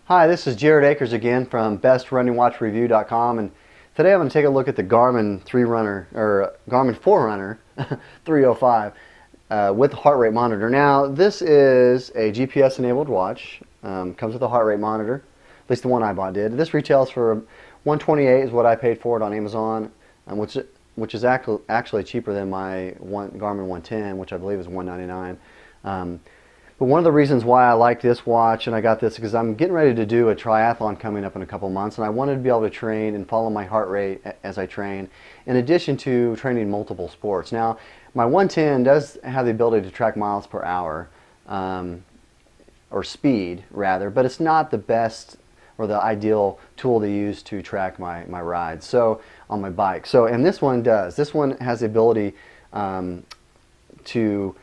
Hi, this is Jared Akers again from BestRunningWatchReview.com, and today I'm going to take a look at the Garmin Garmin Forerunner 305 with the heart rate monitor. Now, this is a GPS-enabled watch. Comes with a heart rate monitor, at least the one I bought did. This retails for $128 is what I paid for it on Amazon, which is actually cheaper than my Garmin 110, which I believe is $199. But one of the reasons why I like this watch, and I got this because I'm getting ready to do a triathlon coming up in a couple months, and I wanted to be able to train and follow my heart rate as I train, in addition to training multiple sports. Now, my 110 does have the ability to track miles per hour, or speed rather, but it's not the best or the ideal tool to use to track my rides, so on my bike. And this one does. This one has the ability to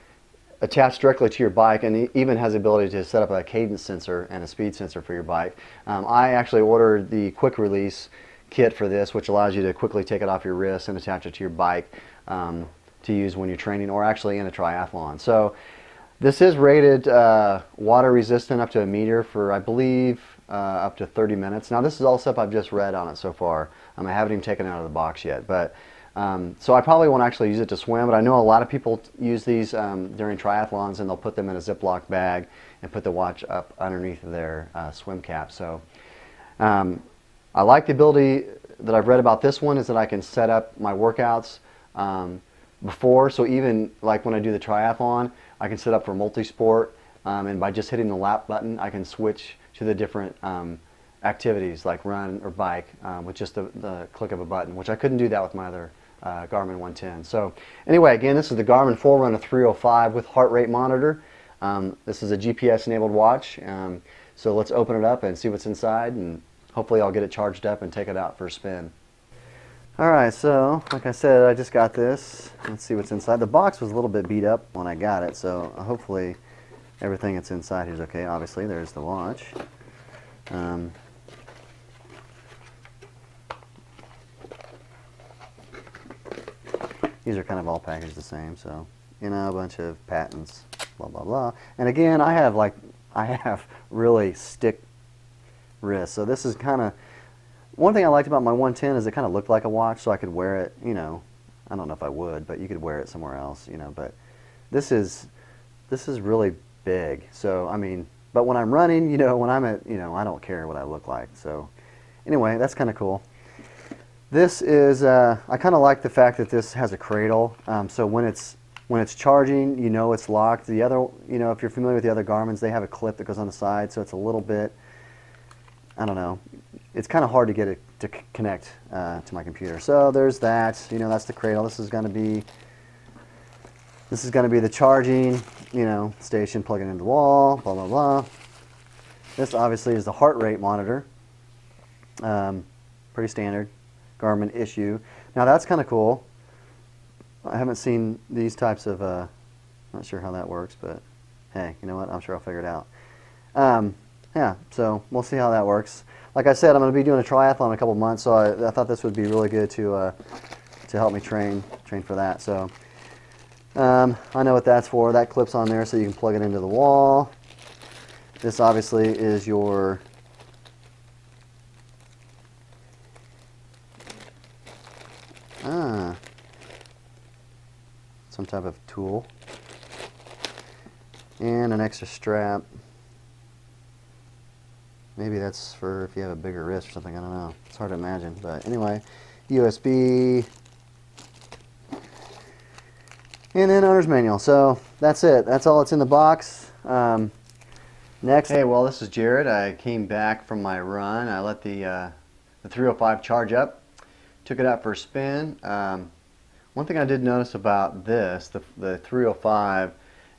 attached directly to your bike, and it even has the ability to set up a cadence sensor and a speed sensor for your bike. I actually ordered the quick release kit for this, which allows you to quickly take it off your wrist and attach it to your bike to use when you're training or actually in a triathlon. So this is rated water resistant up to 1 meter for, I believe, up to 30 minutes. Now, this is all stuff I've just read on it so far. I haven't even taken it out of the box yet, but so I probably won't actually use it to swim, but I know a lot of people use these during triathlons, and they'll put them in a Ziploc bag and put the watch up underneath their swim cap. So I like the ability that I've read about this one is that I can set up my workouts before, so even like when I do the triathlon, I can set up for multi-sport, and by just hitting the lap button, I can switch to the different activities like run or bike with just the click of a button, which I couldn't do that with my other Garmin 110. So anyway, again, this is the Garmin Forerunner 305 with heart rate monitor. This is a GPS enabled watch. So let's open it up and see what's inside, and hopefully I'll get it charged up and take it out for a spin. Alright, so like I said, I just got this. Let's see what's inside. The box was a little bit beat up when I got it, so hopefully everything that's inside here is okay. Obviously, there's the watch. These are kind of all packaged the same, so, you know, a bunch of patents, blah, blah, blah. And again, I have really stick wrists, so this is kind of, one thing I liked about my 110 is it kind of looked like a watch, so I could wear it, you know, I don't know if I would, but you could wear it somewhere else, you know, but this is really big, so, I mean, but when I'm running, you know, when I'm at, you know, I don't care what I look like, so, anyway, that's kind of cool. This is, I kind of like the fact that this has a cradle, so when it's charging, you know it's locked. The other, you know, if you're familiar with the other Garmins, they have a clip that goes on the side, so it's a little bit, I don't know, it's kind of hard to get it to connect to my computer. So there's that, you know, that's the cradle. This is going to be the charging, you know, station, plugging into the wall, blah, blah, blah. This obviously is the heart rate monitor, pretty standard Garmin issue. Now that's kind of cool. I haven't seen these types of, not sure how that works, but hey, you know what, I'm sure I'll figure it out. Yeah, so we'll see how that works. Like I said, I'm going to be doing a triathlon in a couple months, so I thought this would be really good to help me train for that. So I know what that's for. That clips on there so you can plug it into the wall. This obviously is your some type of tool, and an extra strap. Maybe that's for if you have a bigger wrist or something, I don't know. It's hard to imagine, but anyway, USB, and then owner's manual. So that's it. That's all that's in the box. Next. Hey, well, this is Jared. I came back from my run. I let the 305 charge up, took it out for a spin. One thing I did notice about this, the 305,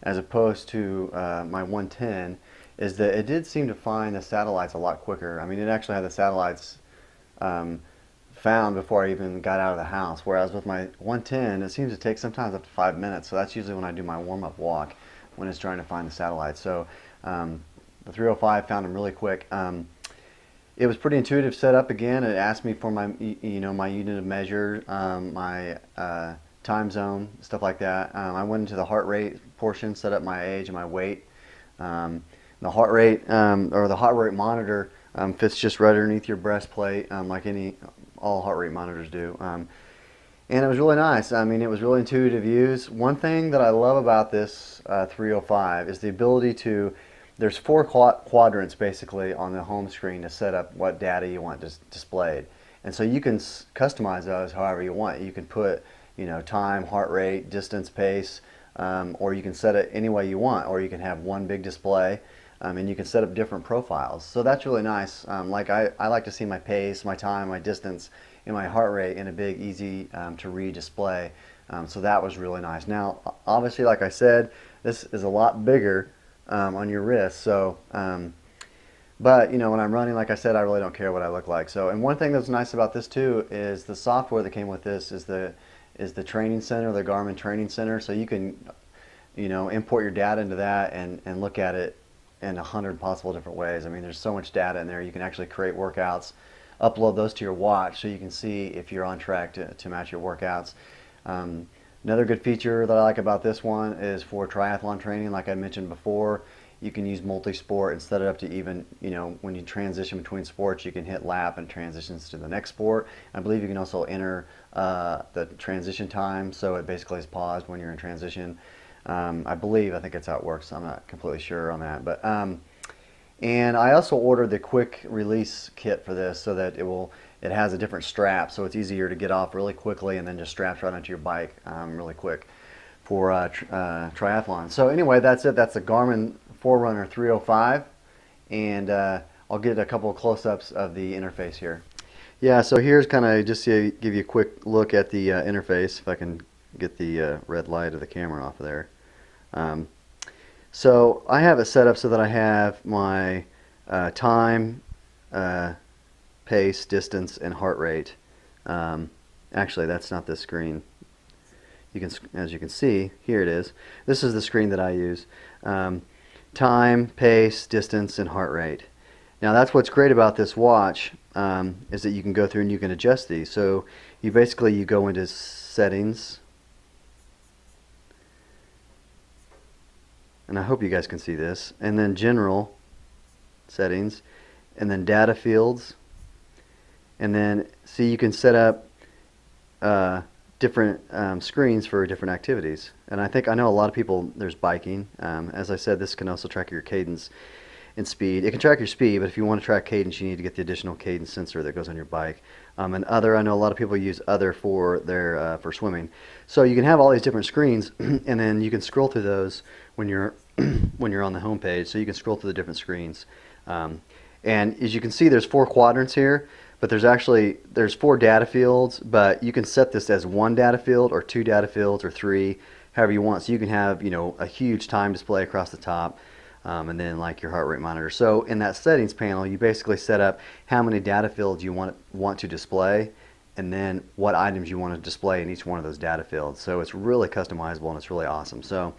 as opposed to my 110, is that it did seem to find the satellites a lot quicker. I mean, it actually had the satellites found before I even got out of the house, whereas with my 110, it seems to take sometimes up to 5 minutes, so that's usually when I do my warm-up walk, when it's trying to find the satellites. So the 305 found them really quick. It was pretty intuitive setup. Again, it asked me for my, you know, my unit of measure, my time zone, stuff like that. I went into the heart rate portion, set up my age and my weight. The heart rate or the heart rate monitor fits just right underneath your breastplate, like all heart rate monitors do. And it was really nice. I mean, it was really intuitive to use. One thing that I love about this 305 is the ability to, there's four quadrants basically on the home screen to set up what data you want displayed. And so you can customize those however you want. You can put, you know, time, heart rate, distance, pace, or you can set it any way you want, or you can have one big display. And you can set up different profiles. So that's really nice. Like I like to see my pace, my time, my distance, and my heart rate in a big, easy to read display. So that was really nice. Now, obviously, like I said, this is a lot bigger on your wrist. So, but you know, when I'm running, like I said, I really don't care what I look like. So, and one thing that's nice about this too is the software that came with this is the training center, the Garmin training center. So you can, you know, import your data into that and look at it in 100 possible different ways. I mean, there's so much data in there. You can actually create workouts, upload those to your watch so you can see if you're on track to match your workouts. Another good feature that I like about this one is for triathlon training. Like I mentioned before, you can use multi-sport and set it up to even, you know, when you transition between sports, you can hit lap and transitions to the next sport. I believe you can also enter the transition time, so it basically is paused when you're in transition. I think that's how it works. I'm not completely sure on that, but and I also ordered the quick release kit for this so that it has a different strap, so it's easier to get off really quickly and then just straps right onto your bike really quick for triathlon. So anyway, that's it. That's the Garmin Forerunner 305, and I'll get a couple of close-ups of the interface here. Yeah, so here's kind of just to give you a quick look at the interface, if I can get the red light of the camera off of there. So I have it set up so that I have my time, pace, distance, and heart rate. Actually, that's not this screen. You can, as you can see, here it is. This is the screen that I use. Time, pace, distance, and heart rate. Now that's what's great about this watch, is that you can go through and you can adjust these. So you go into settings, and I hope you guys can see this, and then general settings, and then data fields, and then see you can set up different screens for different activities. And I know a lot of people, there's biking. As I said, this can also track your cadence and speed. It can track your speed, but if you want to track cadence, you need to get the additional cadence sensor that goes on your bike. And other, I know a lot of people use other for their for swimming. So you can have all these different screens, and then you can scroll through those when you're when you're on the home page. So you can scroll through the different screens. And as you can see, there's 4 quadrants here, but there's 4 data fields, but you can set this as 1 data field or 2 data fields or 3, however you want. So you can have, you know, a huge time display across the top. And then like your heart rate monitor. So in that settings panel, you basically set up how many data fields you want to display, and then what items you want to display in each one of those data fields. So it's really customizable and it's really awesome. So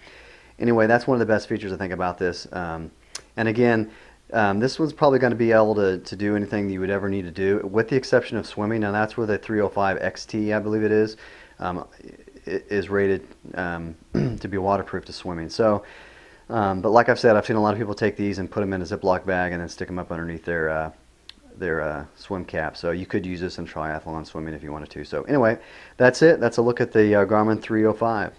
anyway, that's one of the best features I think about this. And again, this one's probably going to be able to do anything that you would ever need to do, with the exception of swimming. Now that's where the 305 XT, I believe it is rated to be waterproof to swimming. So. But like I've said, I've seen a lot of people take these and put them in a Ziploc bag and then stick them up underneath their swim cap. So you could use this in triathlon swimming if you wanted to. So anyway, that's it. That's a look at the Garmin 305.